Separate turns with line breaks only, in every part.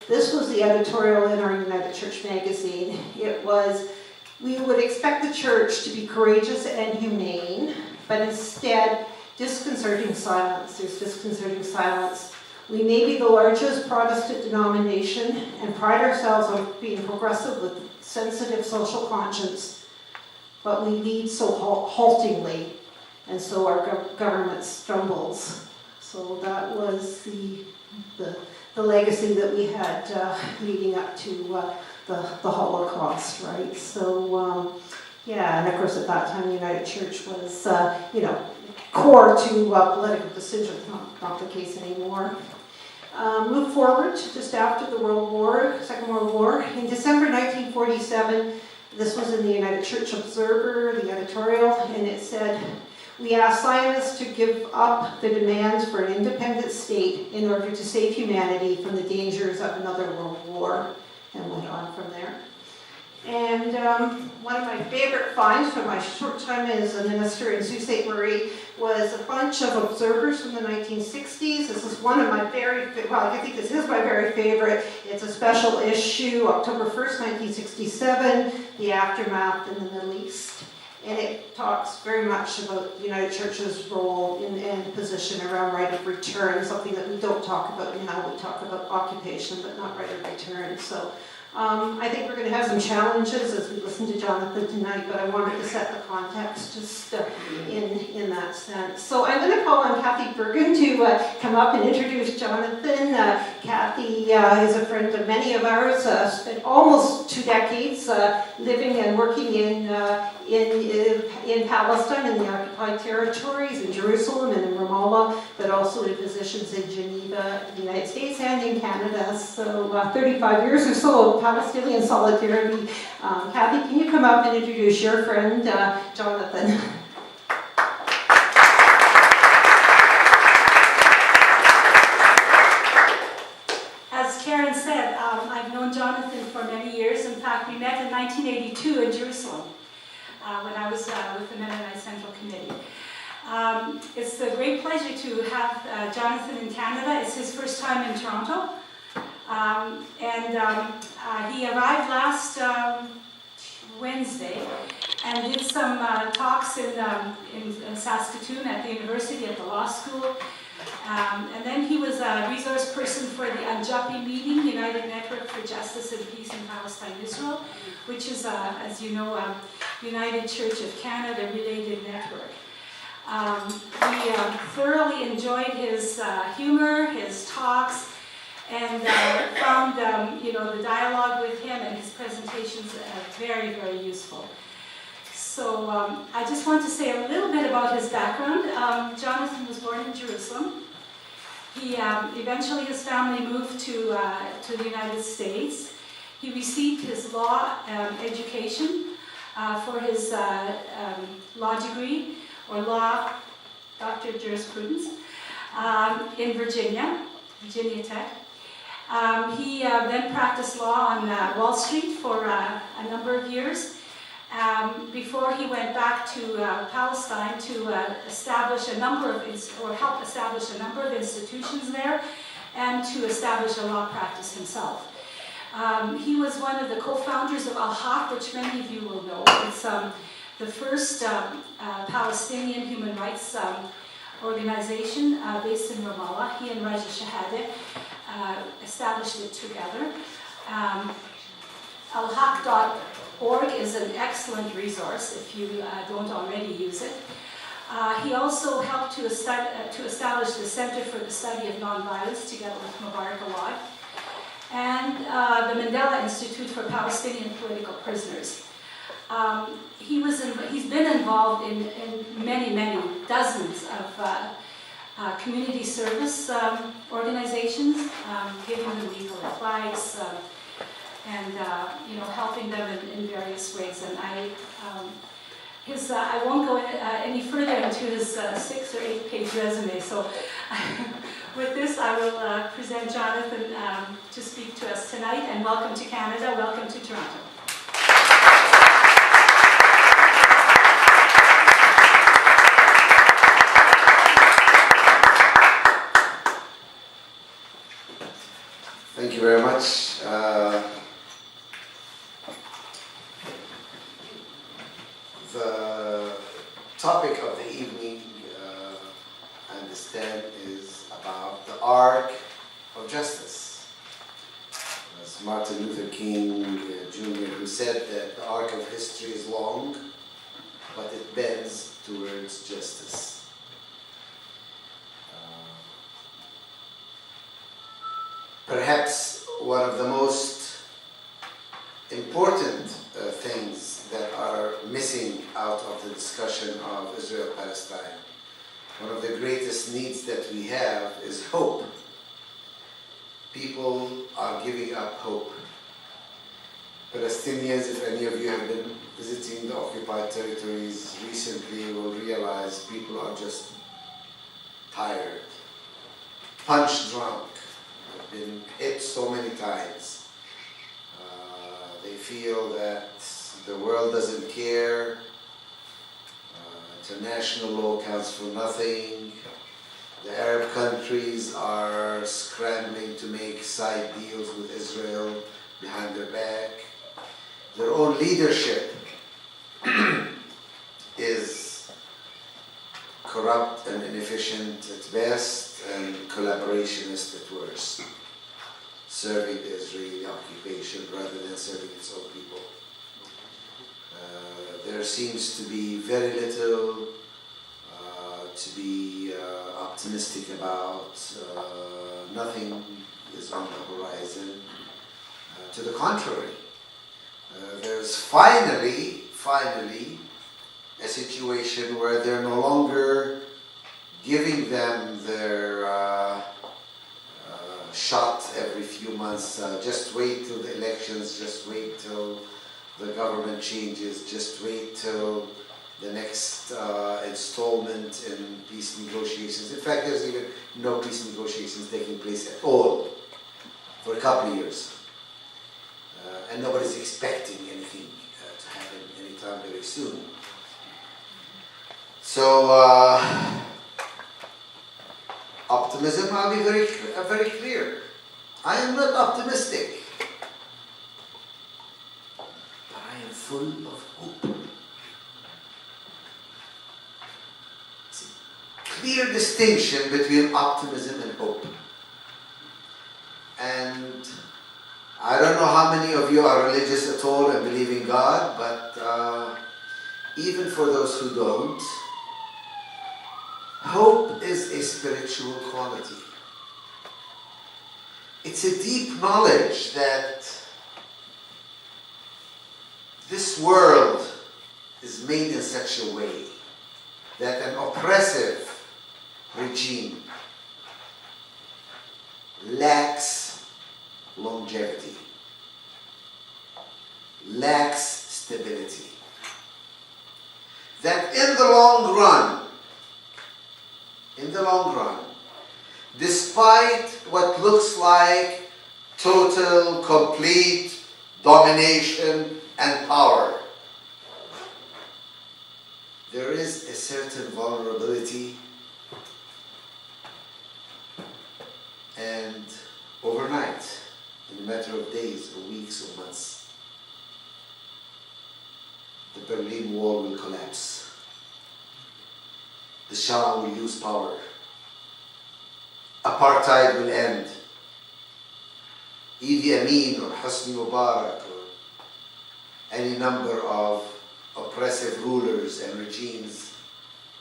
This was the editorial in our United Church magazine. It was, we would expect the church to be courageous and humane, but instead, disconcerting silence. There's disconcerting silence. We may be the largest Protestant denomination and pride ourselves on being progressive with sensitive social conscience, but we lead so haltingly, and so our government stumbles. So that was the legacy that we had leading up to the Holocaust, right? So, yeah, and of course at that time the United Church was, core to political decisions, not the case anymore. Move forward to just after the Second World War. In December 1947, this was in the United Church Observer, the editorial, and it said, "We ask Zionists to give up the demands for an independent state in order to save humanity from the dangers of another world war," and went on from there. And one of my favorite finds from my short time as a minister in Sault Ste. Marie was a bunch of observers from the 1960s. This is one of my I think this is my very favorite. It's a special issue, October 1st, 1967, The Aftermath in the Middle East. And it talks very much about the United Church's role and position around right of return, something that we don't talk about now. We talk about occupation, but not right of return. So I think we're going to have some challenges as we listen to Jonathan tonight, but I wanted to set the context just in that sense. So I'm going to call on Kathy Bergen to come up and introduce Jonathan. Kathy is a friend of many of ours, spent almost 2 decades living and working in Palestine, in the occupied territories, in Jerusalem and in Ramallah, but also in positions in Geneva, the United States, and in Canada. So 35 years or so of Palestinian Solidarity. Kathy, can you come up and introduce your friend, Jonathan?
As Karen said, I've known Jonathan for many years. In fact, we met in 1982 in Jerusalem when I was with the Mennonite Central Committee. It's a great pleasure to have Jonathan in Canada. It's his first time in Toronto. He arrived last Wednesday and did some talks in Saskatoon at the university, at the law school. And then he was a resource person for the Anjapi meeting, United Network for Justice and Peace in Palestine, Israel, which is, as you know, United Church of Canada related network. We thoroughly enjoyed his humor, his talks, and found the dialogue with him and his presentations very, very useful. So I just want to say a little bit about his background. Jonathan was born in Jerusalem. He eventually, his family moved to the United States. He received his law education for his law degree, or law doctor of jurisprudence, in Virginia Tech. He then practiced law on Wall Street for a number of years before he went back to Palestine to establish a number of, help establish a number of institutions there and to establish a law practice himself. He was one of the co-founders of Al-Haq, which many of you will know. It's the first Palestinian human rights organization based in Ramallah. He and Raja Shahadeh established it together. Alhaq.org is an excellent resource if you don't already use it. He also helped to establish the Center for the Study of Nonviolence together with Mubarak Awad and the Mandela Institute for Palestinian Political Prisoners. He's been involved in many dozens of community service organizations, giving them legal advice and helping them in various ways. And I won't go any further into his 6 or 8 page resume. So with this, I will present Jonathan to speak to us tonight. And welcome to Canada. Welcome to Toronto.
Thank you very much. The topic of the evening, I understand, is about the arc of justice. As Martin Luther King Jr., who said that the arc of history is long, but it bends towards justice. Perhaps one of the most important things that are missing out of the discussion of Israel-Palestine, one of the greatest needs that we have is hope. People are giving up hope. Palestinians, if any of you have been visiting the occupied territories recently, will realize people are just tired, punch drunk, have been hit so many times. They feel that the world doesn't care, international law counts for nothing. The Arab countries are scrambling to make side deals with Israel behind their back. Their own leadership is corrupt and inefficient at best and collaborationist at worst, serving the Israeli occupation rather than serving its own people. There seems to be very little to be optimistic about. Nothing is on the horizon. To the contrary, there's finally a situation where they're no longer giving them their shot every few months. Just wait till the elections, just wait till the government changes, just wait till the next installment in peace negotiations. In fact, there's even no peace negotiations taking place at all for a couple of years. And nobody's expecting anything to happen anytime very soon. So, optimism, I'll be very clear. I am not optimistic, but I am full of hope. It's a clear distinction between optimism and hope. And I don't know how many of you are religious at all and believe in God, but even for those who don't, hope is a spiritual quality. It's a deep knowledge that this world is made in such a way that an oppressive regime lacks longevity, lacks stability. That in the long run, despite what looks like total, complete domination and power, there is a certain vulnerability, and overnight, in a matter of days or weeks or months, the Berlin Wall will collapse. The Shah will lose power. Apartheid will end. Idi Amin or Hosni Mubarak or any number of oppressive rulers and regimes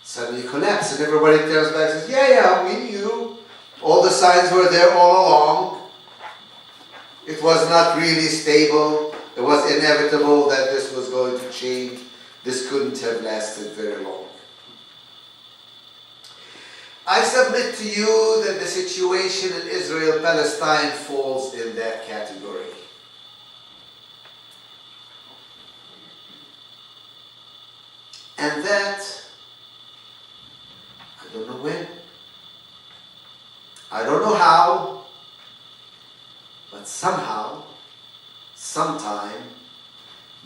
suddenly collapse, and everybody turns back and says, yeah, we knew. All the signs were there all along. It was not really stable. It was inevitable that this was going to change. This couldn't have lasted very long. I submit to you that the situation in Israel-Palestine falls in that category. And that, I don't know when, I don't know how, but somehow, sometime,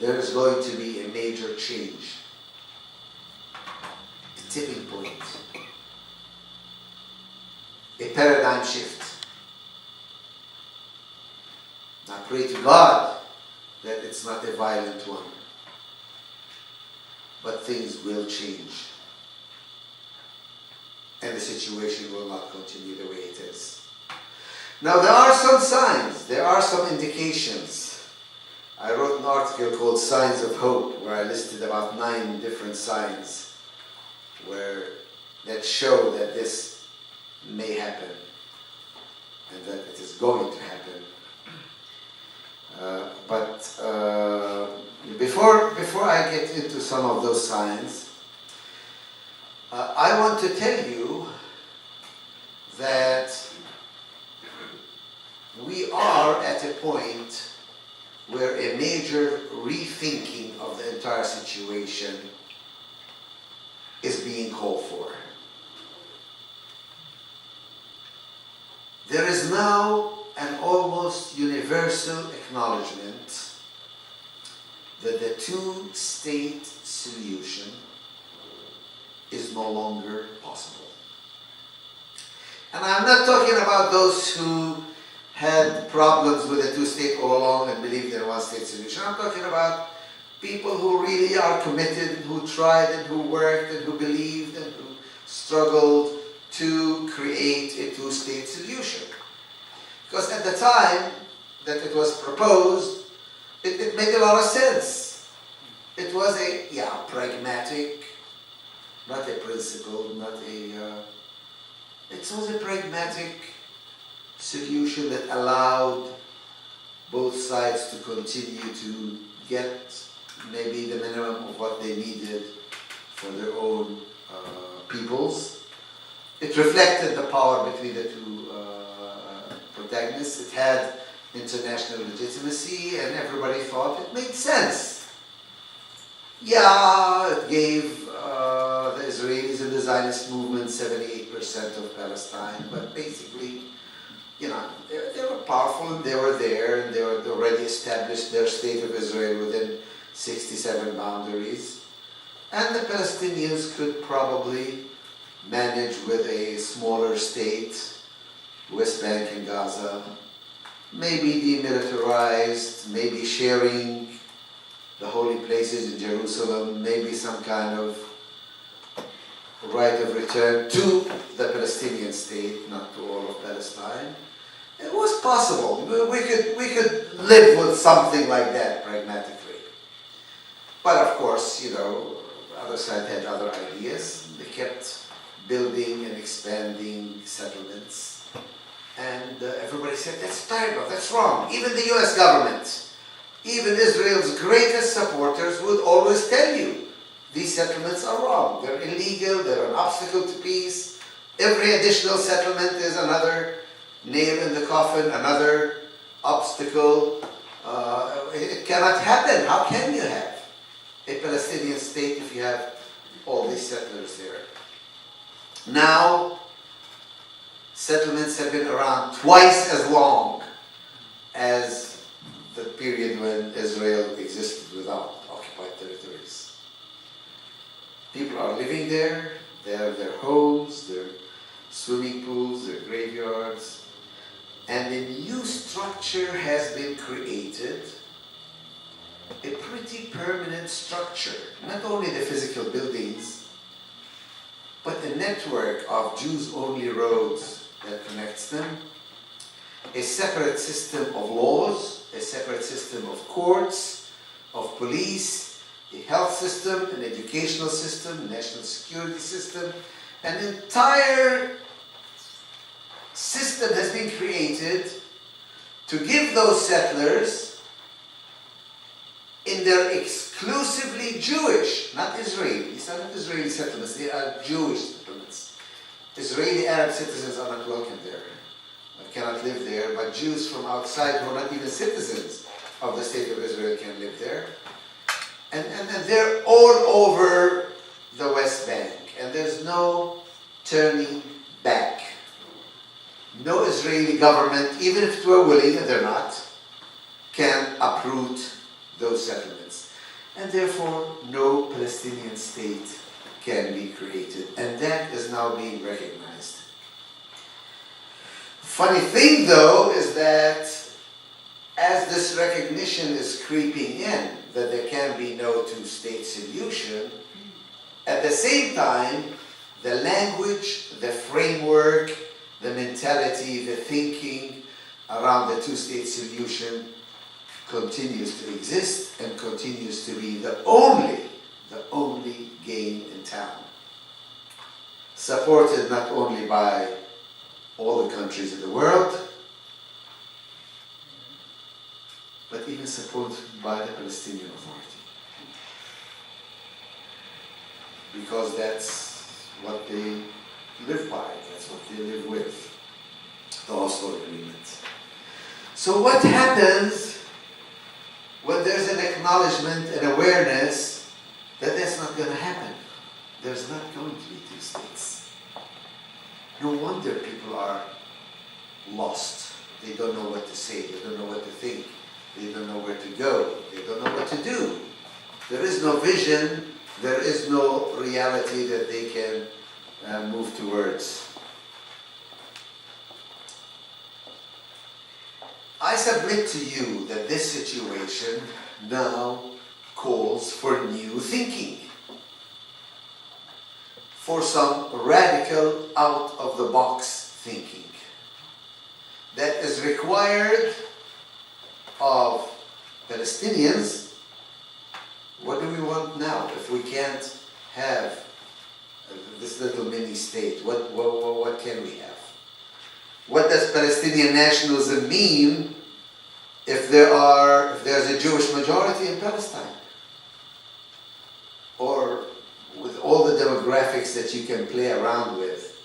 there is going to be a major change, a tipping point, a paradigm shift. I pray to God that it's not a violent one. But things will change. And the situation will not continue the way it is. Now there are some signs, there are some indications. I wrote an article called Signs of Hope, where I listed about 9 different signs that show that this may happen and that it is going to happen. Before I get into some of those signs, I want to tell you that we are at a point where a major rethinking of the entire situation is being called for. There is now an almost universal acknowledgement that the two-state solution is no longer possible. And I'm not talking about those who had problems with the two-state all along and believed in a one-state solution. I'm talking about people who really are committed, who tried and who worked and who believed and who struggled to create a two-state solution. Because at the time that it was proposed, it made a lot of sense. It was a, pragmatic, not a principled, it was a pragmatic solution that allowed both sides to continue to get maybe the minimum of what they needed for their own peoples. It reflected the power between the two protagonists. It had international legitimacy, and everybody thought it made sense. Yeah, it gave the Israelis and the Zionist movement 78% of Palestine, but basically, they were powerful and they were there and they were already established their state of Israel within 67 boundaries. And the Palestinians could probably manage with a smaller state, West Bank and Gaza, maybe demilitarized, maybe sharing the holy places in Jerusalem, maybe some kind of right of return to the Palestinian state, not to all of Palestine. It was possible. We could live with something like that pragmatically. But of course, the other side had other ideas. They kept building and expanding settlements. And everybody said, that's terrible, that's wrong. Even the US government, even Israel's greatest supporters would always tell you, these settlements are wrong. They're illegal, they're an obstacle to peace. Every additional settlement is another nail in the coffin, another obstacle. It cannot happen. How can you have a Palestinian state if you have all these settlers there? Now, settlements have been around twice as long as the period when Israel existed without occupied territories. People are living there, they have their homes, their swimming pools, their graveyards, and a new structure has been created, a pretty permanent structure, not only the physical buildings, but a network of Jews-only roads that connects them, a separate system of laws, a separate system of courts, of police, a health system, an educational system, a national security system. An entire system has been created to give those settlers, in their exclusively Jewish, not Israeli, these are not Israeli settlements, they are Jewish settlements. Israeli Arab citizens are not welcome there, cannot live there, but Jews from outside who are not even citizens of the state of Israel can live there. And they're all over the West Bank, and there's no turning back. No Israeli government, even if it were willing, and they're not, can uproot those settlements. And therefore, no Palestinian state can be created. And that is now being recognized. Funny thing, though, is that as this recognition is creeping in that there can be no two-state solution, at the same time, the language, the framework, the mentality, the thinking around the two-state solution continues to exist and continues to be the only game in town. Supported not only by all the countries in the world, but even supported by the Palestinian Authority. Because that's what they live by, that's what they live with, the Oslo Agreement. So what happens when there's an acknowledgement and awareness that that's not going to happen? There's not going to be two states. No wonder people are lost. They don't know what to say, they don't know what to think, they don't know where to go, they don't know what to do. There is no vision, there is no reality that they can move towards. I submit to you that this situation now calls for new thinking, for some radical out-of-the-box thinking that is required of Palestinians. What do we want now if we can't have this little mini state? What can we have? What does Palestinian nationalism mean if there's a Jewish majority in Palestine? Or with all the demographics that you can play around with,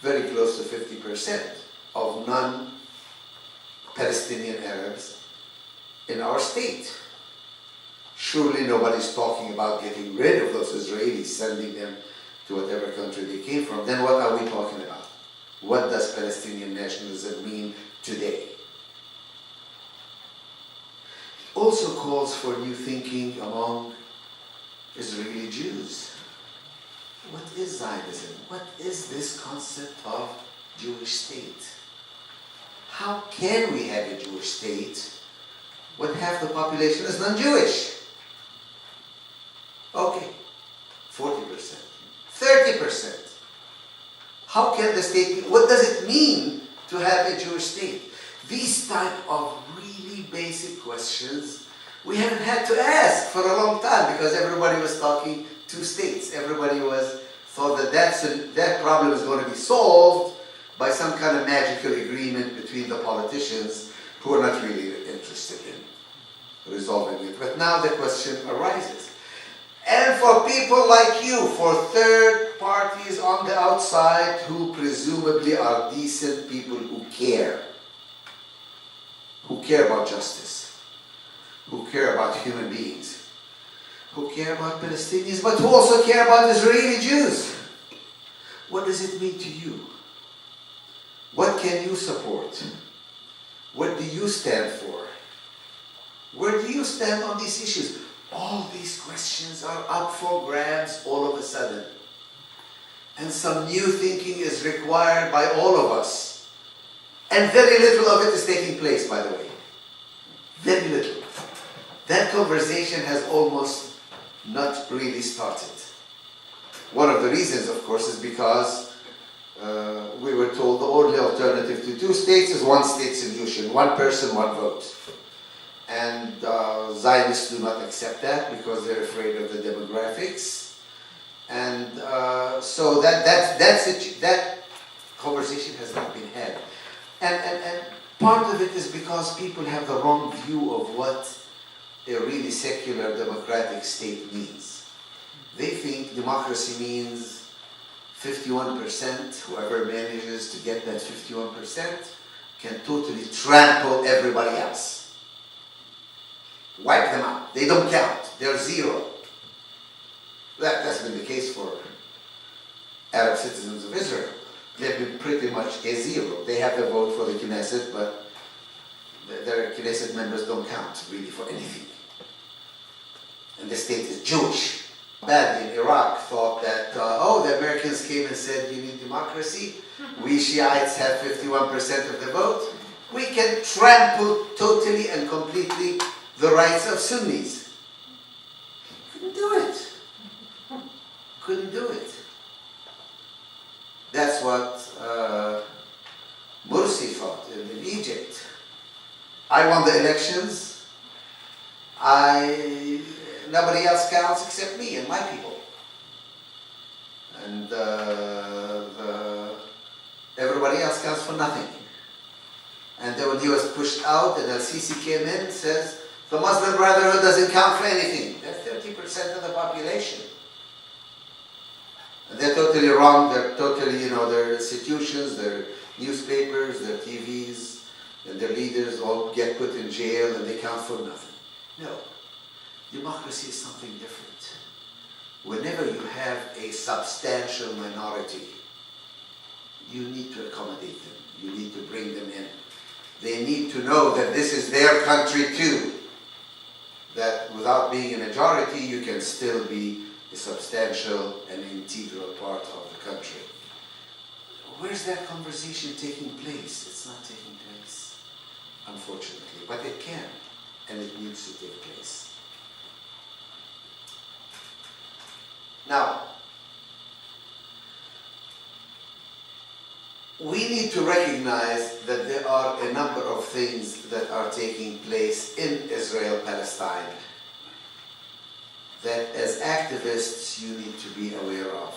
very close to 50% of non-Palestinian Arabs in our state. Surely nobody's talking about getting rid of those Israelis, sending them to whatever country they came from. Then what are we talking about? What does Palestinian nationalism mean today? It also calls for new thinking among Israeli Jews. What is Zionism? What is this concept of Jewish state? How can we have a Jewish state when half the population is non-Jewish? Okay, 40%, 30%. How can the state be? What does it mean to have a Jewish state? These type of really basic questions we haven't had to ask for a long time because everybody was talking two states. Everybody thought that problem is going to be solved by some kind of magical agreement between the politicians who are not really interested in resolving it. But now the question arises. And for people like you, for third parties on the outside who presumably are decent people who care about justice, who care about human beings, who care about Palestinians, but who also care about Israeli Jews. What does it mean to you? What can you support? What do you stand for? Where do you stand on these issues? All these questions are up for grabs all of a sudden. And some new thinking is required by all of us. And very little of it is taking place, by the way. Very little. That conversation has almost not really started. One of the reasons, of course, is because we were told the only alternative to two states is one state solution, one person, one vote. And Zionists do not accept that because they're afraid of the demographics. And so that conversation has not been had. And part of it is because people have the wrong view of what a really secular democratic state means. They think democracy means 51%, whoever manages to get that 51% can totally trample everybody else. Wipe them out. They don't count. They're zero. That's been the case for Arab citizens of Israel. They've been pretty much a zero. They have the vote for the Knesset, but their Knesset members don't count really for anything. And the state is Jewish. Bad in Iraq thought that, the Americans came and said, you need democracy. We Shiites have 51% of the vote. we can trample totally and completely the rights of Sunnis. Couldn't do it. Couldn't do it. That's what Morsi thought in Egypt. I won the elections. Nobody else counts except me and my people. And everybody else counts for nothing. And then when he was pushed out and al-Sisi came in, says, the Muslim Brotherhood doesn't count for anything. They're 30% of the population. And they're totally wrong. They're totally, their institutions, their newspapers, their TVs, and their leaders all get put in jail and they count for nothing. No. Democracy is something different. Whenever you have a substantial minority, you need to accommodate them. You need to bring them in. They need to know that this is their country too. That without being a majority, you can still be a substantial and integral part of the country. Where's that conversation taking place? It's not taking place, unfortunately. But it can, and it needs to take place. Now, we need to recognize that there are a number of things that are taking place in Israel-Palestine that as activists you need to be aware of.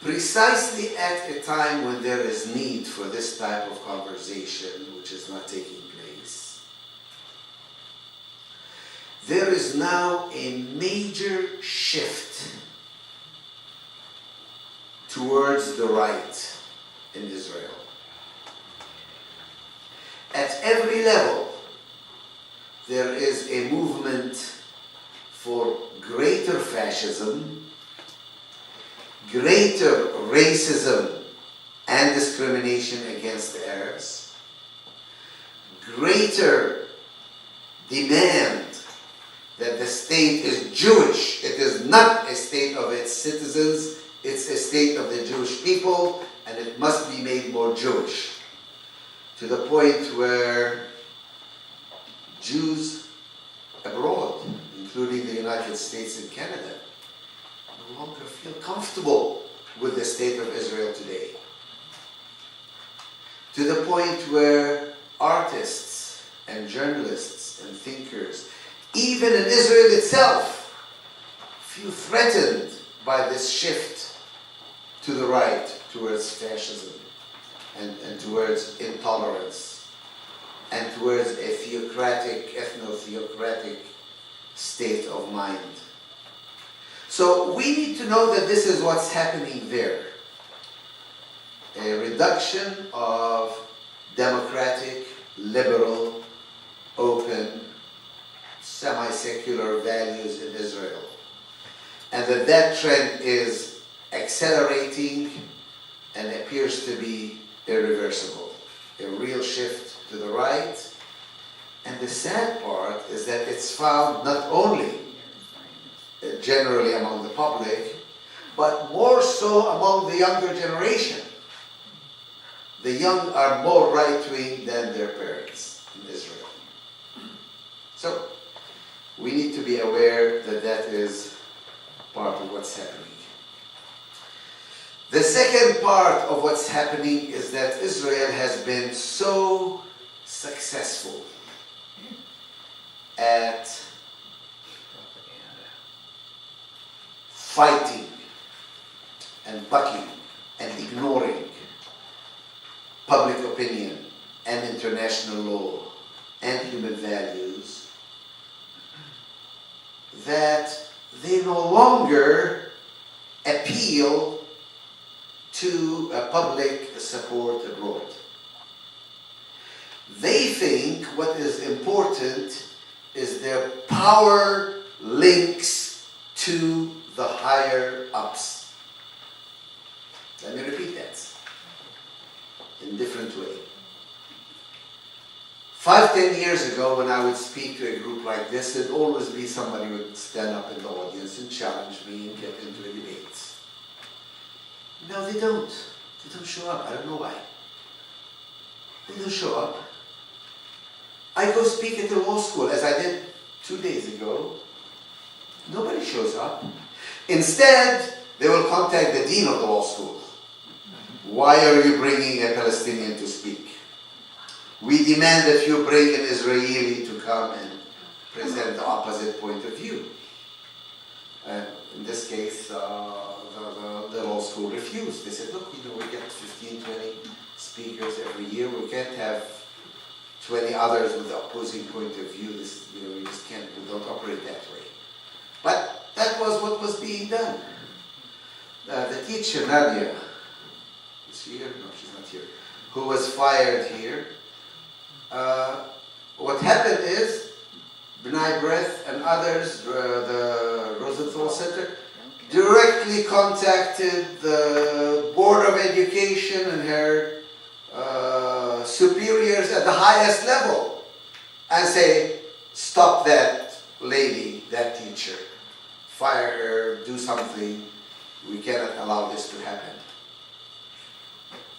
Precisely at a time when there is need for this type of conversation, which is not taking place, there is now a major shift towards the right in Israel. At every level, there is a movement for greater fascism, greater racism and discrimination against the Arabs, greater demand that the state is Jewish. It is not a state of its citizens, it's a state of the Jewish people, and it must be made more Jewish. To the point where Jews abroad, including the United States and Canada, no longer feel comfortable with the state of Israel today. To the point where artists and journalists and thinkers, even in Israel itself, feel threatened by this shift to the right, towards fascism and towards intolerance and towards a theocratic, ethno-theocratic state of mind. So we need to know that this is what's happening there. A reduction of democratic, liberal, open, semi-secular values in Israel. And that trend is accelerating and appears to be irreversible. A real shift to the right. And the sad part is that it's found not only generally among the public, but more so among the younger generation. The young are more right-wing than their parents in Israel. So we need to be aware that that is part of what's happening. The second part of what's happening is that Israel has been so successful at fighting and bucking and ignoring public opinion and international law and human values that they no longer appeal to a public support abroad. They think what is important is their power links to the higher ups. Let me repeat that in a different way. 5-10 years ago, when I would speak to a group like this, there'd always be somebody who would stand up in the audience and challenge me and get into a debate. No, they don't. They don't show up. I don't know why. They don't show up. I go speak at the law school, as I did 2 days ago. Nobody shows up. Instead, they will contact the dean of the law school. Why are you bringing a Palestinian to speak? We demand that you bring an Israeli to come and present the opposite point of view. In this case, the law school refused. They said, look, we get 15, 20 speakers every year. We can't have 20 others with the opposing point of view. This, we just can't, we don't operate that way. But that was what was being done. The teacher, Nadia, is she here? No, she's not here. Who was fired here. What happened is, B'nai B'rith and others, the Rosenthal Center, directly contacted the Board of Education and her superiors at the highest level and say, stop that lady, that teacher, fire her, do something. We cannot allow this to happen.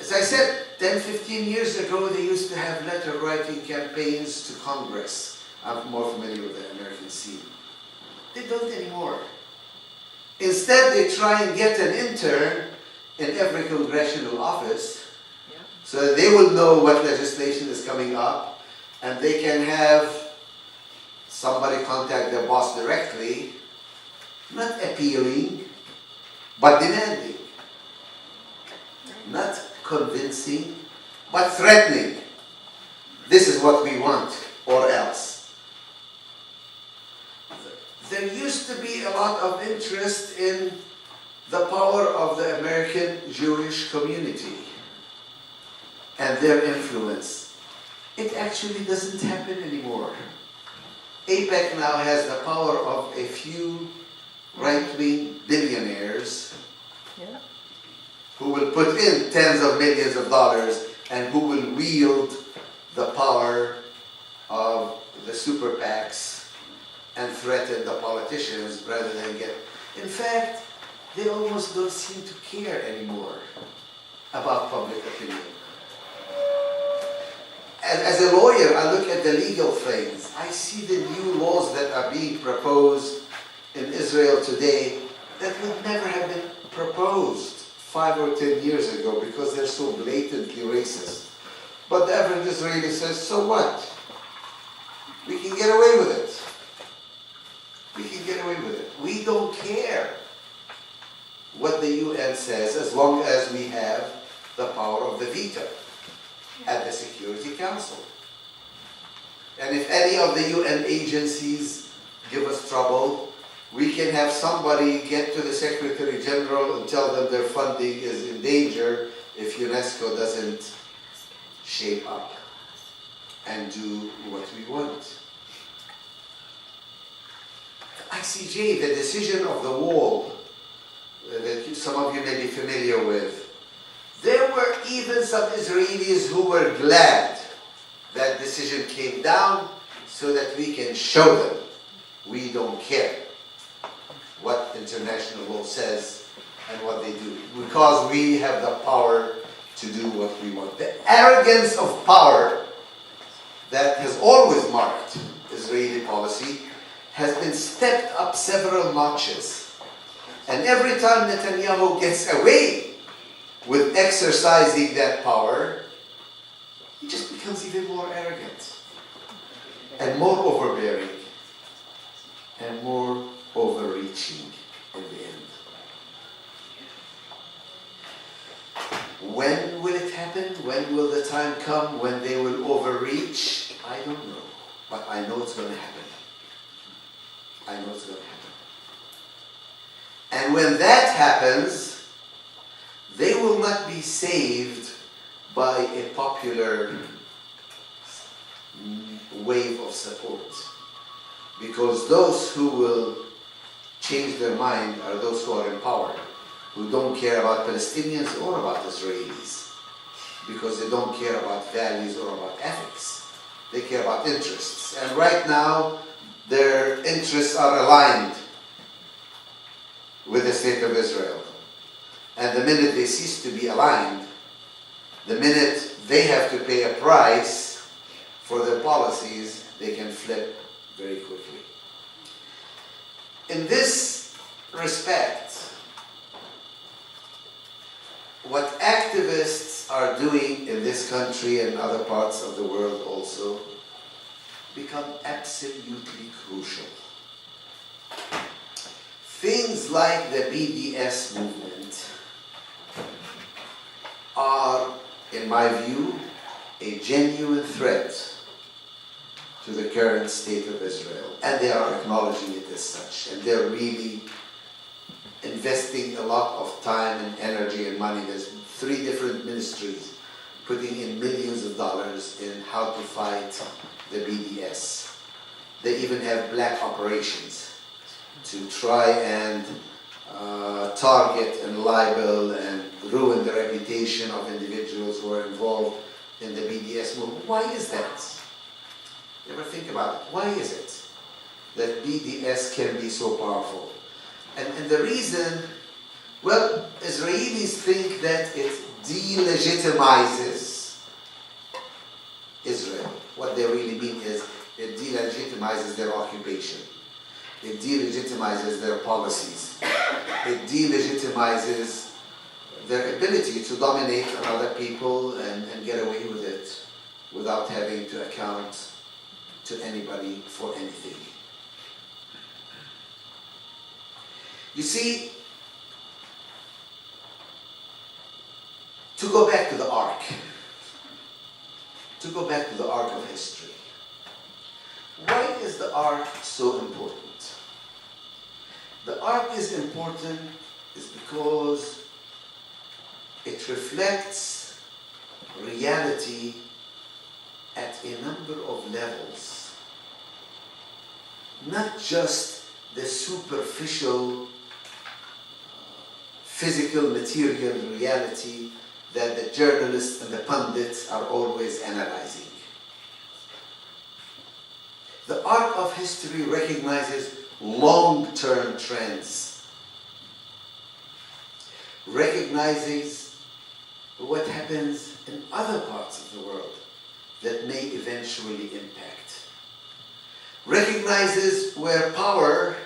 As I said, 10, 15 years ago, they used to have letter writing campaigns to Congress. I'm more familiar with the American scene. They don't anymore. Instead, they try and get an intern in every congressional office so that they will know what legislation is coming up and they can have somebody contact their boss directly, not appealing, but demanding. Not convincing, but threatening. This is what we want, or else. There used to be a lot of interest in the power of the American Jewish community and their influence. It actually doesn't happen anymore. AIPAC now has the power of a few right-wing billionaires who will put in tens of millions of dollars and who will wield the power of the super PACs and threaten the politicians rather than get... In fact, they almost don't seem to care anymore about public opinion. As a lawyer, I look at the legal things. I see the new laws that are being proposed in Israel today that would never have been proposed 5 or 10 years ago because they're so blatantly racist. But the average Israeli says, so what? We can get away with it. We can get away with it. We don't care what the UN says as long as we have the power of the veto at the Security Council. And if any of the UN agencies give us trouble, we can have somebody get to the Secretary General and tell them their funding is in danger if UNESCO doesn't shape up and do what we want. ICJ, the decision of the wall that some of you may be familiar with, there were even some Israelis who were glad that decision came down so that we can show them we don't care what international law says and what they do, because we have the power to do what we want. The arrogance of power that has always marked Israeli policy has been stepped up several notches. And every time Netanyahu gets away with exercising that power, he just becomes even more arrogant and more overbearing and more overreaching in the end. When will it happen? When will the time come when they will overreach? I don't know. But I know it's going to happen. I know it's going to happen. And when that happens, they will not be saved by a popular wave of support. Because those who will change their mind are those who are in power, who don't care about Palestinians or about Israelis, because they don't care about values or about ethics. They care about interests. And right now, their interests are aligned with the state of Israel. And the minute they cease to be aligned, the minute they have to pay a price for their policies they can flip very quickly. In this respect, what activists are doing in this country and other parts of the world also become absolutely crucial. Things like the BDS movement are, in my view, a genuine threat to the current state of Israel, and they are acknowledging it as such, and they're really investing a lot of time and energy and money. There's 3 different ministries putting in millions of dollars in how to fight the BDS. They even have black operations to try and target and libel and ruin the reputation of individuals who are involved in the BDS movement. Why is that? You ever think about it? Why is it that BDS can be so powerful? And the reason, well, Israelis think that it delegitimizes Israel. What they really mean is it delegitimizes their occupation. It delegitimizes their policies. It delegitimizes their ability to dominate other people and get away with it without having to account to anybody for anything. You see, to go back to the arc of history, why is the arc so important? The arc is important because it reflects reality at a number of levels, not just the superficial physical material reality that the journalists and the pundits are always analyzing. The arc of history recognizes long-term trends, recognizes what happens in other parts of the world that may eventually impact, recognizes where power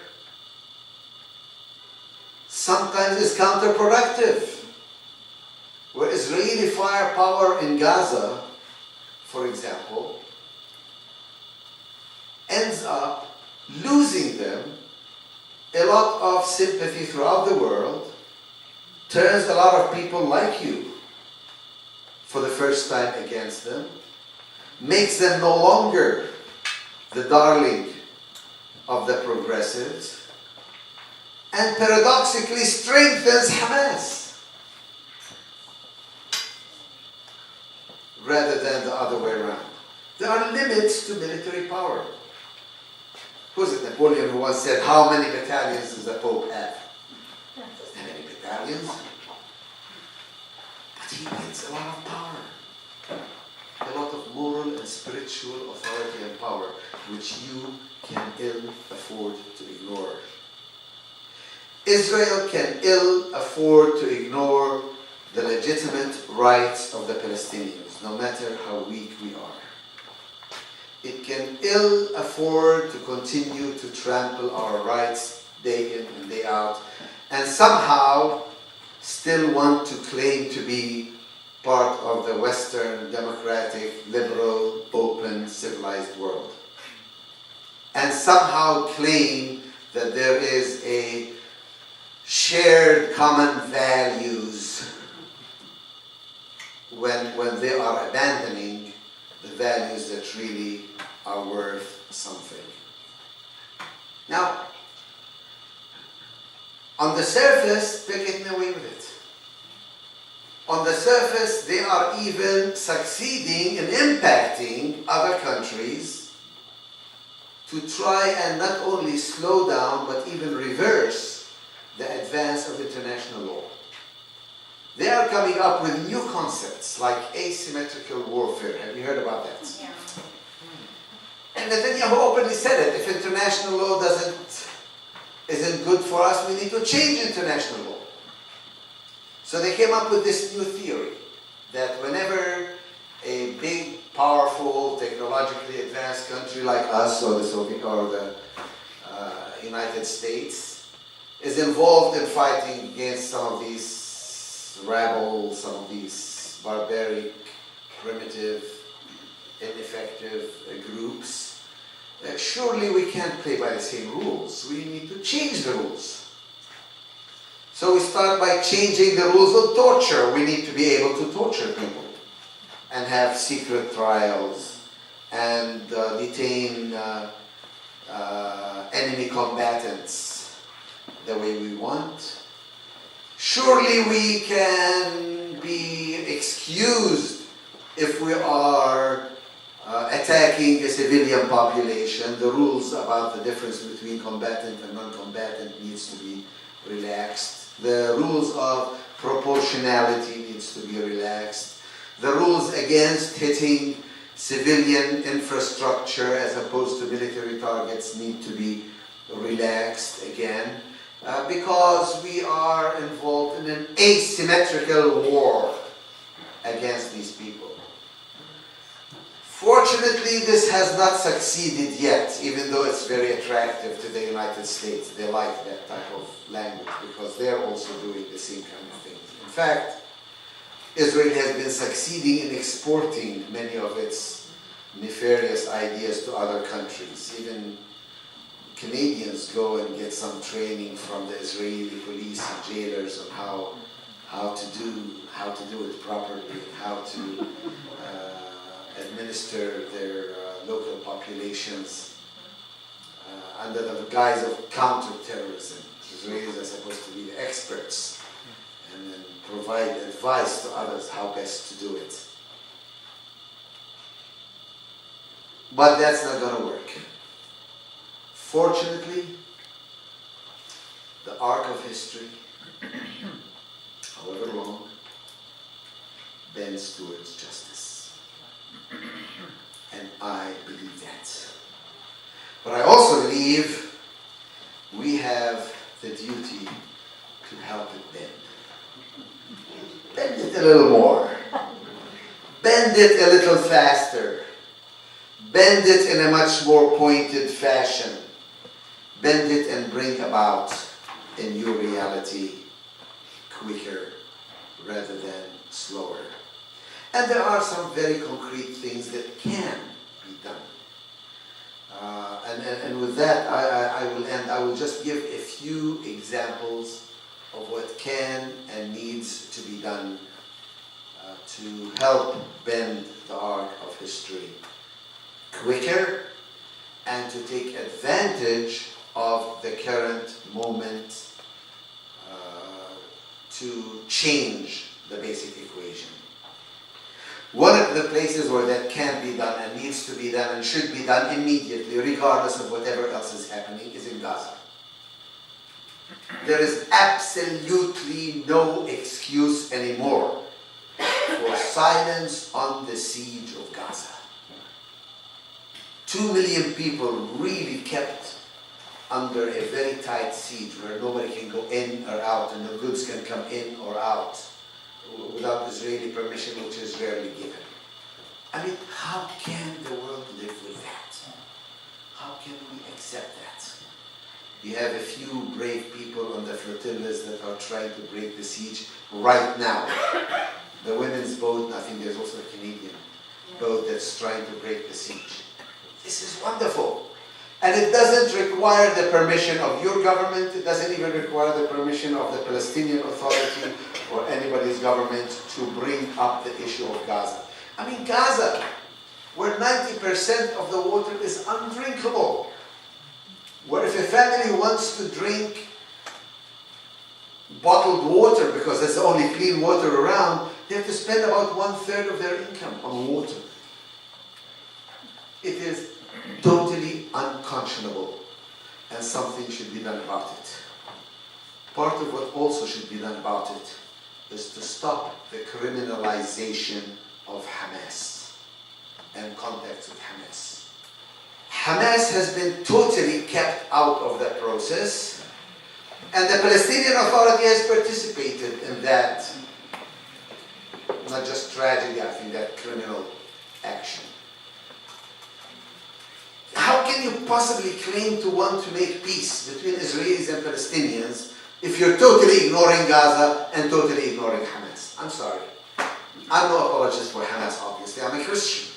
sometimes is counterproductive, where Israeli firepower in Gaza, for example, ends up losing them a lot of sympathy throughout the world, turns a lot of people like you for the first time against them, makes them no longer the darling of the progressives, and paradoxically strengthens Hamas rather than the other way around. There are limits to military power. Who is it, Napoleon, who once said, how many battalions does the Pope have? Doesn't have any battalions. But he gets a lot of power. A lot of moral and spiritual authority and power, which you can ill afford to ignore. Israel can ill afford to ignore the legitimate rights of the Palestinians, no matter how weak we are. It can ill afford to continue to trample our rights day in and day out, and somehow still want to claim to be part of the Western, democratic, liberal, open, civilized world. And somehow claim that there is a shared common values when they are abandoning the values that really are worth something. Now, on the surface, they're getting away with it. On the surface, they are even succeeding in impacting other countries to try and not only slow down, but even reverse the advance of international law. They are coming up with new concepts like asymmetrical warfare. Have you heard about that?
Yeah.
And Netanyahu openly said it. If international law isn't good for us, we need to change international law. So they came up with this new theory that whenever a big, powerful, technologically advanced country like us, or the Soviet, or the United States, is involved in fighting against some of these rebels, some of these barbaric, primitive, ineffective groups, surely we can't play by the same rules. We need to change the rules. So we start by changing the rules of torture. We need to be able to torture people and have secret trials and detain enemy combatants the way we want. Surely we can be excused if we are attacking a civilian population. The rules about the difference between combatant and non-combatant needs to be relaxed. The rules of proportionality needs to be relaxed. The rules against hitting civilian infrastructure as opposed to military targets need to be relaxed again, because we are involved in an asymmetrical war against these people. Fortunately, this has not succeeded yet, even though it's very attractive to the United States. They like that type of language because they're also doing the same kind of things. In fact, Israel has been succeeding in exporting many of its nefarious ideas to other countries. Even Canadians go and get some training from the Israeli police and jailers on how to do it properly, and how to administer their local populations under the guise of counterterrorism. Israelis are supposed to be the experts and then provide advice to others how best to do it. But that's not going to work. Fortunately, the arc of history, however long, bends towards justice. And I believe that. But I also believe we have the duty to help it bend. Bend it a little more. Bend it a little faster. Bend it in a much more pointed fashion. Bend it and bring about a new reality quicker rather than slower. And there are some very concrete things that can be done. And with that, I will end. I will just give a few examples of what can and needs to be done to help bend the arc of history quicker and to take advantage of the current moment to change the basic equation. One of the places where that can be done and needs to be done and should be done immediately, regardless of whatever else is happening, is in Gaza. There is absolutely no excuse anymore for silence on the siege of Gaza. 2 million people really kept under a very tight siege where nobody can go in or out and no goods can come in or out without Israeli permission, which is rarely given. I mean, how can the world live with that? How can we accept that? You have a few brave people on the flotillas that are trying to break the siege right now. The women's boat, I think there's also a Canadian boat that's trying to break the siege. This is wonderful. And it doesn't require the permission of your government. It doesn't even require the permission of the Palestinian Authority or anybody's government to bring up the issue of Gaza. I mean, Gaza, where 90% of the water is undrinkable, where if a family wants to drink bottled water, because that's the only clean water around, they have to spend about 1/3 of their income on water. It is totally unconscionable, and something should be done about it. Part of what also should be done about it is to stop the criminalization of Hamas and contacts with Hamas. Hamas has been totally kept out of that process, and the Palestinian Authority has participated in that not just tragedy, I think that criminal action. How can you possibly claim to want to make peace between Israelis and Palestinians if you're totally ignoring Gaza and totally ignoring Hamas? I'm sorry. I'm no apologist for Hamas, obviously. I'm a Christian.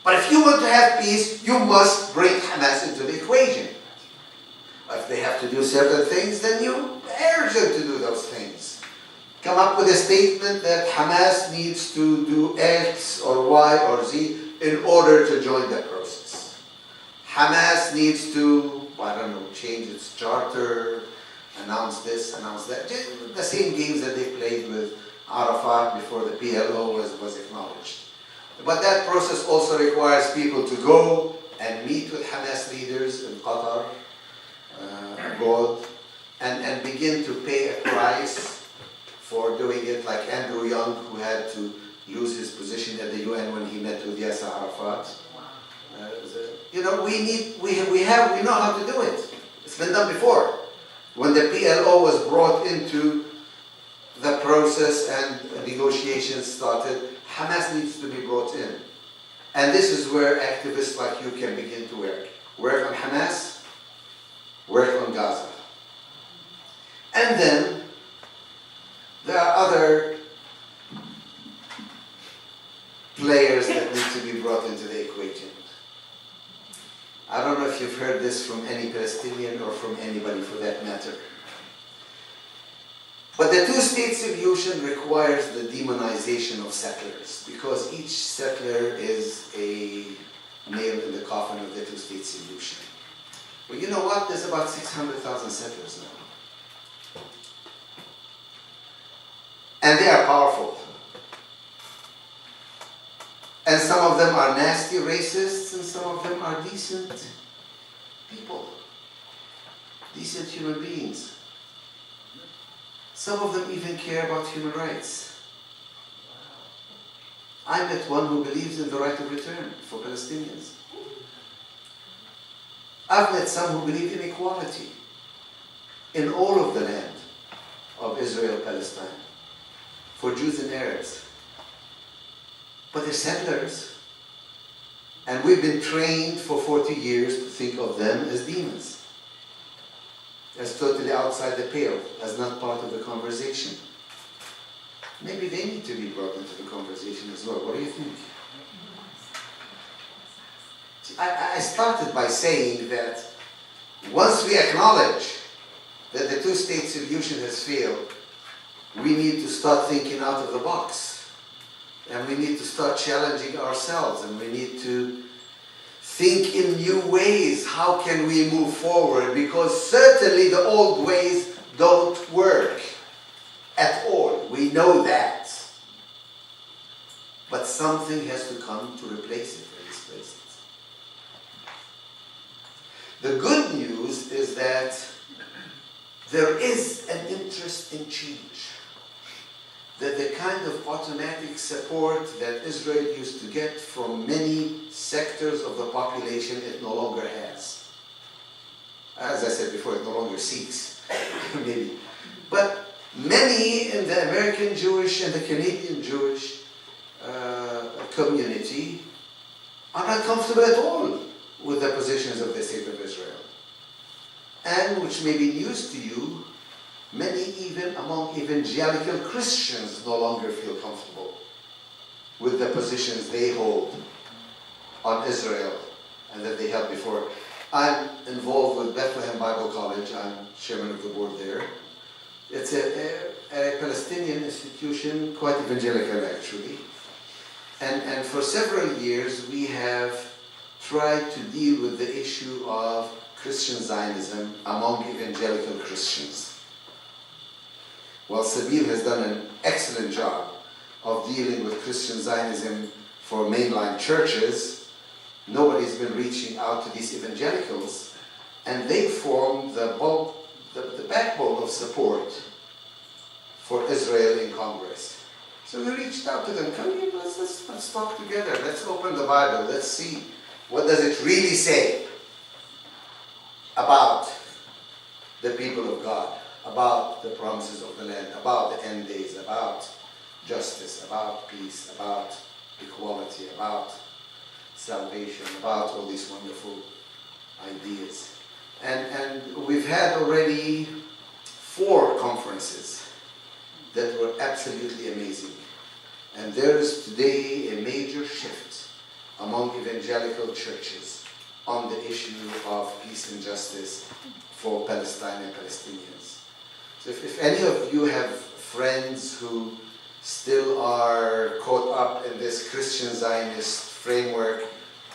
But if you want to have peace, you must bring Hamas into the equation. If they have to do certain things, then you urge them to do those things. Come up with a statement that Hamas needs to do X or Y or Z in order to join the process. Hamas needs to, I don't know, change its charter, announce this, announce that. The same games that they played with Arafat before the PLO was acknowledged. But that process also requires people to go and meet with Hamas leaders in Qatar, abroad, and begin to pay a price for doing it, like Andrew Young, who had to lose his position at the UN when he met with Yasser Arafat. You know, we know how to do it. It's been done before. When the PLO was brought into the process and negotiations started, Hamas needs to be brought in. And this is where activists like you can begin to work. Work on Hamas, work on Gaza. And then there are other players that need to be brought into the equation. I don't know if you've heard this from any Palestinian or from anybody for that matter. But the two-state solution requires the demonization of settlers, because each settler is a nail in the coffin of the two-state solution. Well, you know what? There's about 600,000 settlers now. And they are powerful. And some of them are nasty racists, and some of them are decent people, decent human beings. Some of them even care about human rights. I met one who believes in the right of return for Palestinians. I've met some who believe in equality in all of the land of Israel, Palestine, for Jews and Arabs. But they're settlers. And we've been trained for 40 years to think of them as demons, as totally outside the pale, as not part of the conversation. Maybe they need to be brought into the conversation as well. What do you think? I started by saying that once we acknowledge that the two-state solution has failed, we need to start thinking out of the box. And we need to start challenging ourselves, and we need to think in new ways. How can we move forward? Because certainly the old ways don't work at all. We know that. But something has to come to replace it in these places. The good news is that there is an interest in change. That the kind of automatic support that Israel used to get from many sectors of the population, it no longer has. As I said before, it no longer seeks, maybe. But many in the American Jewish and the Canadian Jewish community are not comfortable at all with the positions of the State of Israel. And which may be news to you, many even among evangelical Christians no longer feel comfortable with the positions they hold on Israel and that they held before. I'm involved with Bethlehem Bible College. I'm chairman of the board there. It's a Palestinian institution, quite evangelical actually. And for several years we have tried to deal with the issue of Christian Zionism among evangelical Christians. Well, Sabir has done an excellent job of dealing with Christian Zionism for mainline churches. Nobody's been reaching out to these evangelicals, and they form the backbone of support for Israel in Congress. So we reached out to them. Come here, let's talk together. Let's open the Bible. Let's see what does it really say about the people of God. about the promises of the land, about the end days, about justice, about peace, about equality, about salvation, about all these wonderful ideas. And we've had already 4 conferences that were absolutely amazing. And there is today a major shift among evangelical churches on the issue of peace and justice for Palestine and Palestinians. So if any of you have friends who still are caught up in this Christian Zionist framework,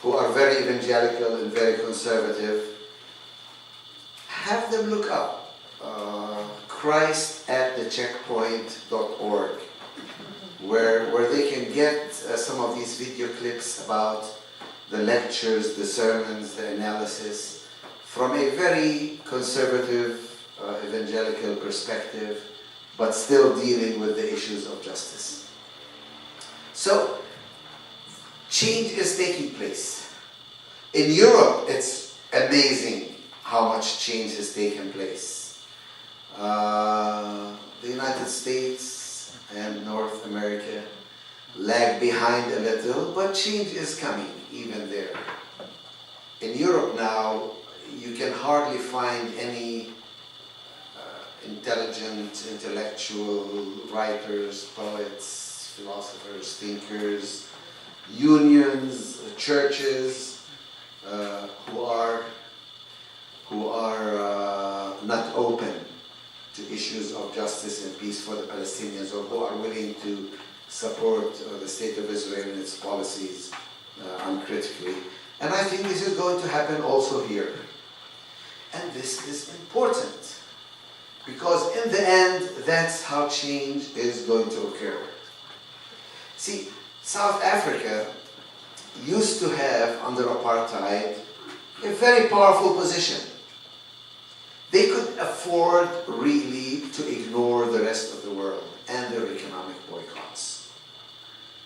who are very evangelical and very conservative, have them look up christatthecheckpoint.org, where they can get some of these video clips about the lectures, the sermons, the analysis from a very conservative evangelical perspective, but still dealing with the issues of justice. So, change is taking place. In Europe, it's amazing how much change has taken place. The United States and North America lag behind a little, but change is coming even there. In Europe now, you can hardly find any intelligent, intellectual writers, poets, philosophers, thinkers, unions, churches who are not open to issues of justice and peace for the Palestinians, or who are willing to support the state of Israel and its policies uncritically. And I think this is going to happen also here. And this is important, because in the end, that's how change is going to occur. See, South Africa used to have, under apartheid, a very powerful position. They could afford really to ignore the rest of the world and their economic boycotts.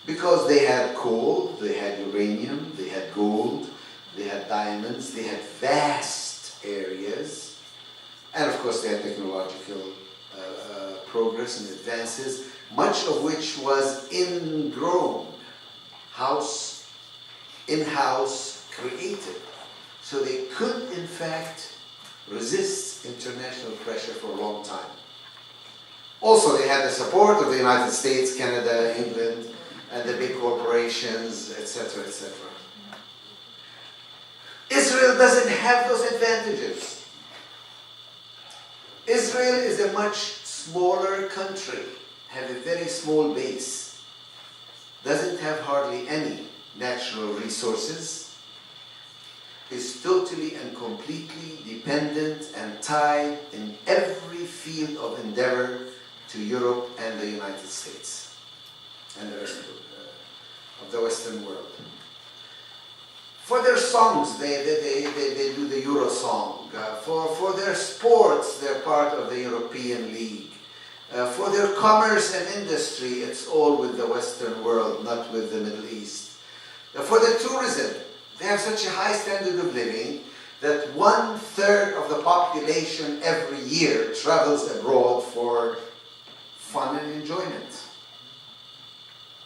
Because they had coal, they had uranium, they had gold, they had diamonds, they had vast areas, and of course they had technological progress and advances, much of which was ingrown, in-house created. So they could, in fact, resist international pressure for a long time. Also, they had the support of the United States, Canada, England, and the big corporations, etc., etc. Israel doesn't have those advantages. Israel is a much smaller country, have a very small base, doesn't have hardly any natural resources, is totally and completely dependent and tied in every field of endeavor to Europe and the United States and the rest of the Western world. For their songs, they do the Euro song. For their sports, they're part of the European League. For their commerce and industry, it's all with the Western world, not with the Middle East. For the tourism, they have such a high standard of living that 1/3 of the population every year travels abroad for fun and enjoyment.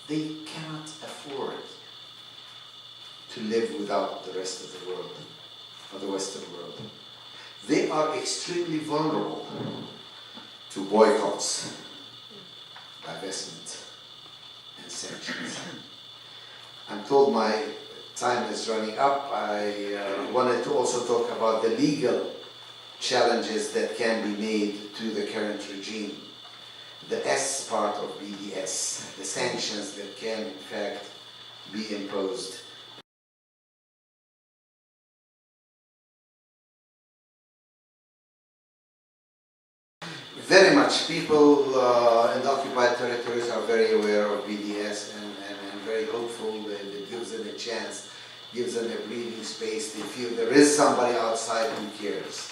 They cannot afford to live without the rest of the world, of the Western world. They are extremely vulnerable to boycotts, divestment, and sanctions. I'm told my time is running up. I wanted to also talk about the legal challenges that can be made to the current regime. The S part of BDS, the sanctions that can in fact be imposed. Very much. People in the occupied territories are very aware of BDS and very hopeful that it gives them a chance, gives them a breathing space. They feel there is somebody outside who cares.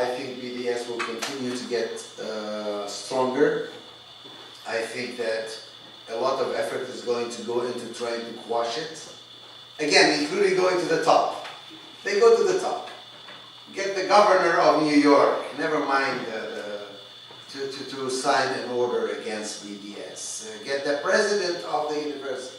I think BDS will continue to get stronger. I think that a lot of effort is going to go into trying to quash it. Again, including going to the top. They go to the top. get the governor of New York, never mind to sign an order against BDS. Get the president of the university.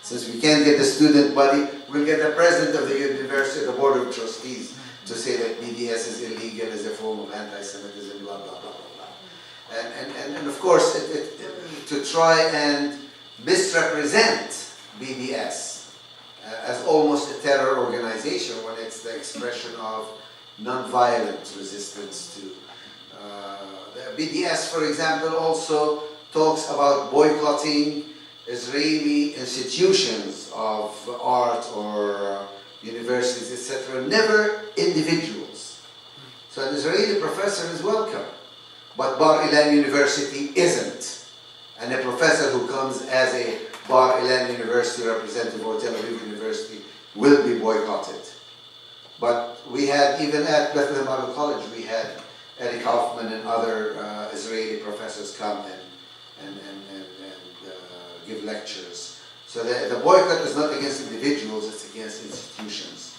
Since we can't get the student body, we'll get the president of the university, the board of trustees, to say that BDS is illegal, is a form of anti-Semitism, blah, blah, blah, blah, blah. And of course, to try and misrepresent BDS as almost a terror organization when it's the expression of non-violent resistance to the BDS, for example, also talks about boycotting Israeli institutions of art or universities, etc., never individuals. So an Israeli professor is welcome, but Bar Ilan University isn't. And a professor who comes as a Bar Ilan University representative or Tel Aviv University will be boycotted. But we had, even at Bethlehem Bible College, we had Eric Hoffman and other Israeli professors come and give lectures. So the boycott is not against individuals, it's against institutions.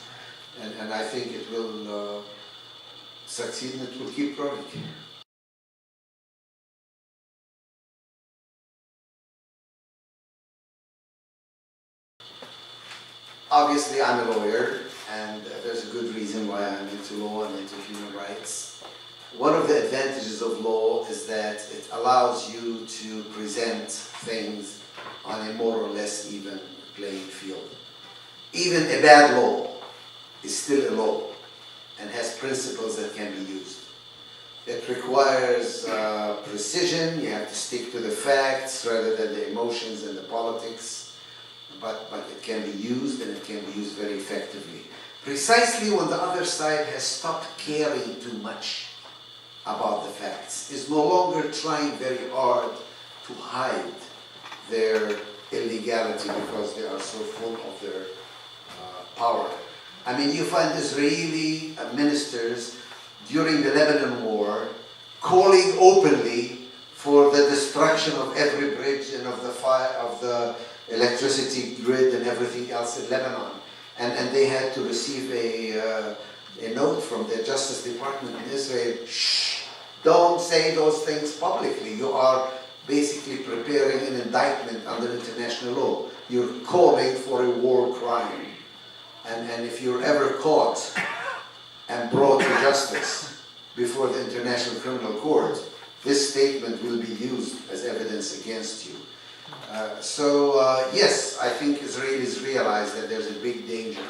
And I think it will succeed and it will keep growing. Obviously, I'm a lawyer, and there's a good reason why I'm into law and into human rights. One of the advantages of law is that it allows you to present things on a more or less even playing field. Even a bad law is still a law and has principles that can be used. It requires precision, you have to stick to the facts rather than the emotions and the politics. But it can be used, and it can be used very effectively. Precisely when the other side has stopped caring too much about the facts, is no longer trying very hard to hide their illegality because they are so full of their power. I mean, you find Israeli ministers during the Lebanon war calling openly for the destruction of every bridge and of the fire, of the electricity grid and everything else in Lebanon. And they had to receive a note from the Justice Department in Israel, shh, don't say those things publicly. You are basically preparing an indictment under international law. You're calling for a war crime. And if you're ever caught and brought to justice before the International Criminal Court, this statement will be used as evidence against you. Yes, I think Israelis realize that there's a big danger.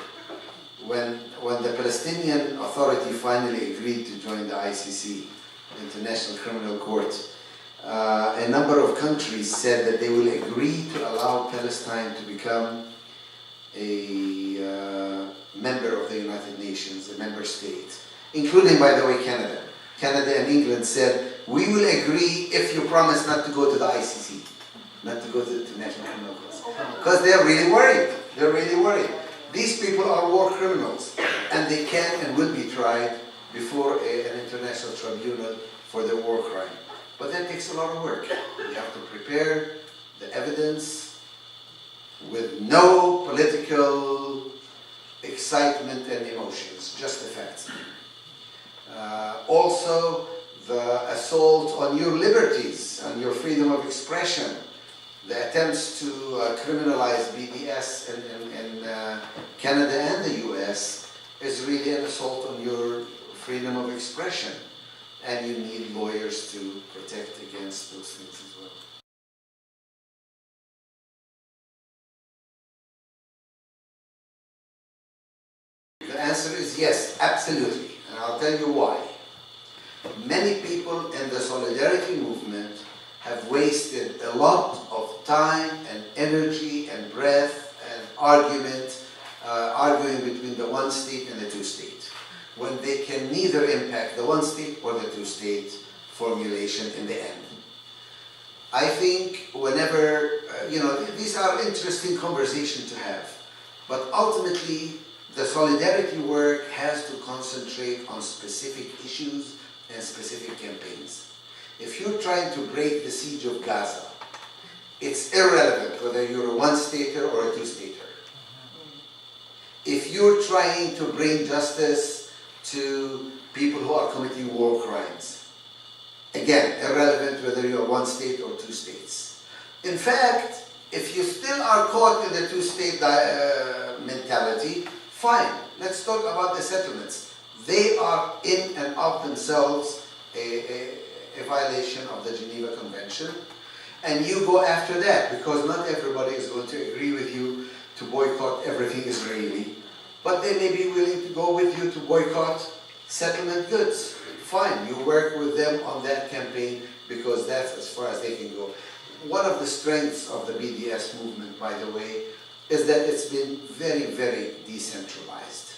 When the Palestinian Authority finally agreed to join the ICC, the International Criminal Court, a number of countries said that they will agree to allow Palestine to become a member of the United Nations, a member state, including, by the way, Canada. Canada and England said, we will agree if you promise not to go to the ICC. Not to go to the International Criminal Court. Because they're really worried. They're really worried. These people are war criminals, and they can and will be tried before an international tribunal for their war crime. But that takes a lot of work. You have to prepare the evidence with no political excitement and emotions, just the facts. Also, the assault on your liberties, on your freedom of expression. The attempts to criminalize BDS in Canada and the US is really an assault on your freedom of expression. And you need lawyers to protect against those things as well. The answer is yes, absolutely. And I'll tell you why. Many people in the Solidarity movement have wasted a lot of time and energy and breath and argument arguing between the one state and the two state, when they can neither impact the one state or the two state formulation in the end. I think whenever, these are interesting conversations to have, but ultimately the solidarity work has to concentrate on specific issues and specific campaigns. If you're trying to break the siege of Gaza, it's irrelevant whether you're a one-stater or a two-stater. If you're trying to bring justice to people who are committing war crimes. Again, irrelevant whether you are one state or two states. In fact, if you still are caught in the two-state mentality, fine, let's talk about the settlements. They are in and of themselves a violation of the Geneva Convention, and you go after that, because not everybody is going to agree with you to boycott everything Israeli, but they may be willing to go with you to boycott settlement goods. Fine, you work with them on that campaign, because that's as far as they can go. One of the strengths of the BDS movement, by the way, is that it's been very, very decentralized.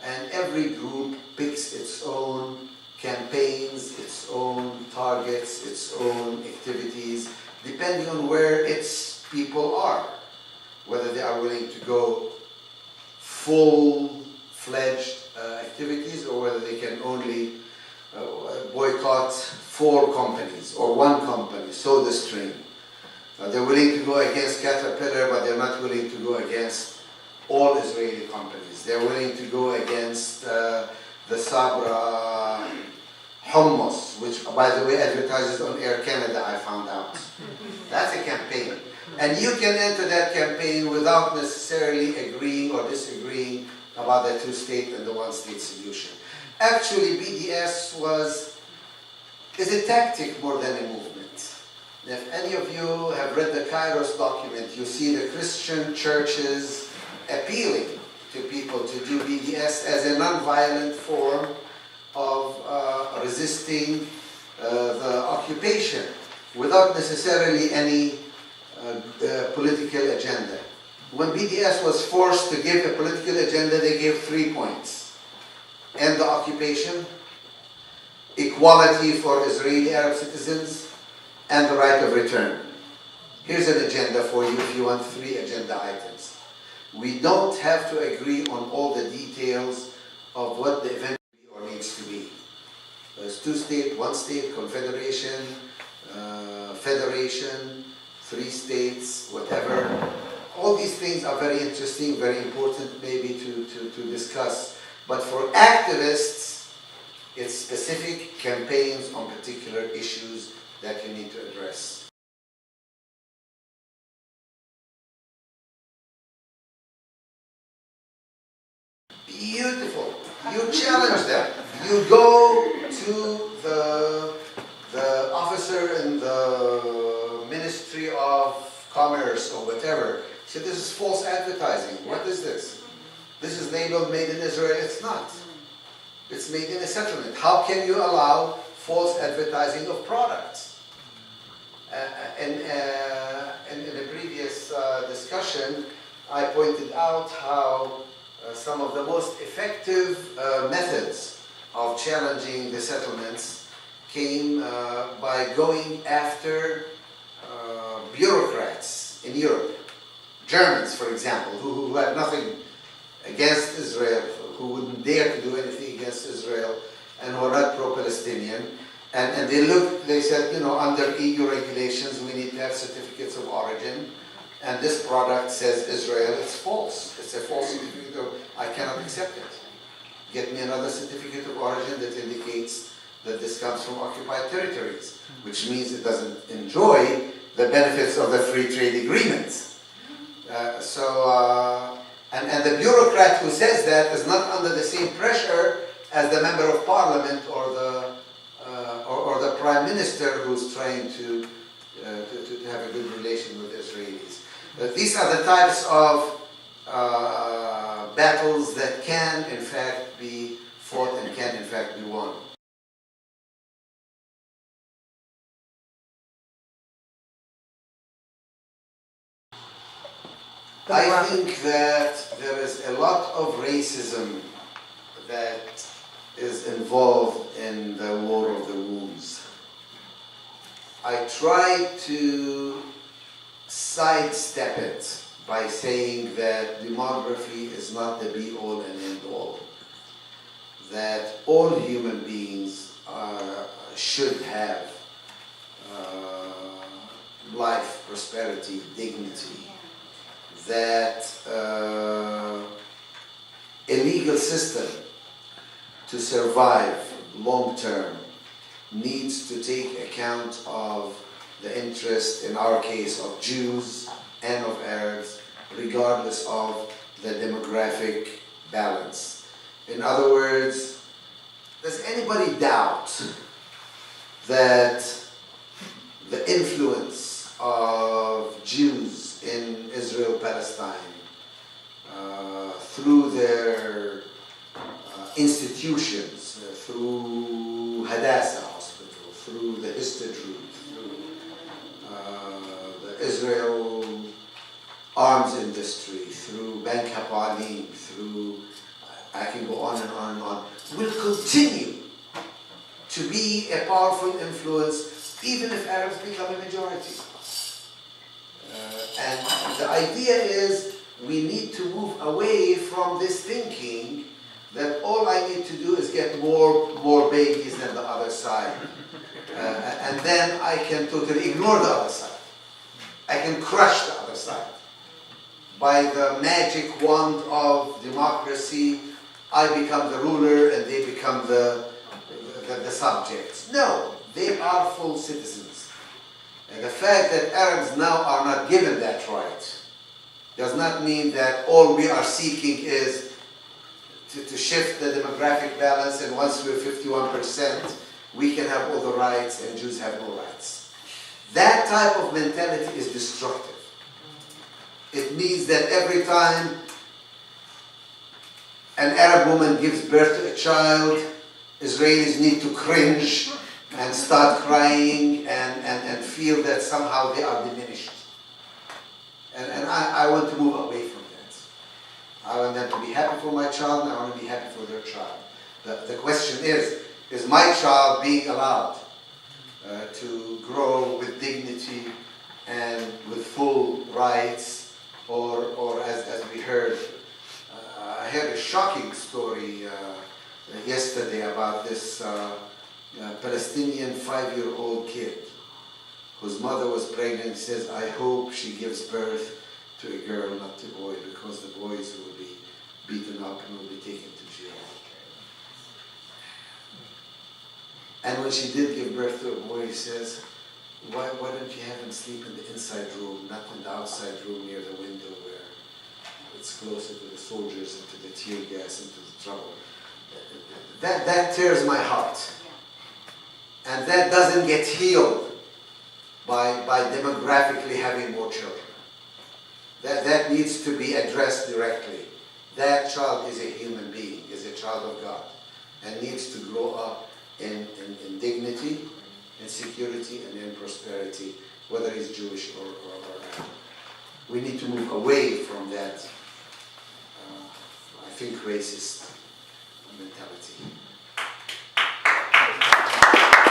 And every group picks its own campaigns, its own targets, its own activities, depending on where its people are. Whether they are willing to go full-fledged activities, or whether they can only boycott 4 companies or 1 company, SodaStream. They're willing to go against Caterpillar, but they're not willing to go against all Israeli companies. They're willing to go against the Sabra hummus, which, by the way, advertises on Air Canada, I found out. That's a campaign. And you can enter that campaign without necessarily agreeing or disagreeing about the two-state and the one-state solution. Actually, BDS is a tactic more than a movement. If any of you have read the Kairos document, you see the Christian churches appealing to people to do BDS as a non-violent form of resisting the occupation without necessarily any political agenda. When BDS was forced to give a political agenda, they gave 3 points. End the occupation, equality for Israeli Arab citizens, and the right of return. Here's an agenda for you if you want 3 agenda items. We don't have to agree on all the details of what the event or needs to be. There's 2-state, 1-state, confederation, federation, 3 states, whatever. All these things are very interesting, very important maybe to discuss. But for activists, it's specific campaigns on particular issues that you need to address. Beautiful. You challenge them. You go to the officer in the Ministry of Commerce or whatever. Say, this is false advertising. What is this? This is labeled made in Israel. It's not. It's made in a settlement. How can you allow false advertising of products? In a previous discussion, I pointed out how some of the most effective methods of challenging the settlements came by going after bureaucrats in Europe. Germans, for example, who had nothing against Israel, who wouldn't dare to do anything against Israel, and who are not pro-Palestinian. And they said, under EU regulations, we need to have certificates of origin. And this product says Israel, it's false. It's a false certificate of, I cannot accept it. Get me another certificate of origin that indicates that this comes from occupied territories, which means it doesn't enjoy the benefits of the free trade agreement. And the bureaucrat who says that is not under the same pressure as the member of parliament or the prime minister who's trying to have a good relation with the Israelis. These are the types of battles that can in fact be fought and can in fact be won. I think that there is a lot of racism that is involved in the War of the Wombs. I try to sidestep it by saying that demography is not the be-all and end-all. That all human beings should have life, prosperity, dignity. That a legal system to survive long term needs to take account of the interest, in our case, of Jews and of Arabs, regardless of the demographic balance. In other words, does anybody doubt that the influence of Jews in Israel, Palestine, through their institutions, through Hadassah Hospital, through the Histadrut, through the Israel arms industry, through Bank Hapoalim, through, I can go on and on and on, will continue to be a powerful influence even if Arabs become a majority. And the idea is we need to move away from this thinking that all I need to do is get more babies than the other side. And then I can totally ignore the other side. I can crush the other side. By the magic wand of democracy, I become the ruler and they become the subjects. No, they are full citizens. And the fact that Arabs now are not given that right does not mean that all we are seeking is to shift the demographic balance, and once we're 51%, we can have all the rights and Jews have no rights. That type of mentality is destructive. It means that every time an Arab woman gives birth to a child, Israelis need to cringe and start crying and feel that somehow they are diminished. And I want to move away from that. I want them to be happy for my child, and I want to be happy for their child. The question is my child being allowed to grow with dignity and with full rights, or as we heard, I heard a shocking story yesterday about this Palestinian 5-year-old kid whose mother was pregnant. He says, I hope she gives birth to a girl, not a boy, because the boys will be beaten up and will be taken to jail. And when she did give birth to a boy, he says, why don't you have him sleep in the inside room, not in the outside room near the window where it's closer to the soldiers and to the tear gas and to the trouble. That tears my heart. And that doesn't get healed by demographically having more children. That needs to be addressed directly. That child is a human being, is a child of God, and needs to grow up in dignity, in security, and in prosperity, whether he's Jewish or Arab. We need to move away from that, I think, racist mentality.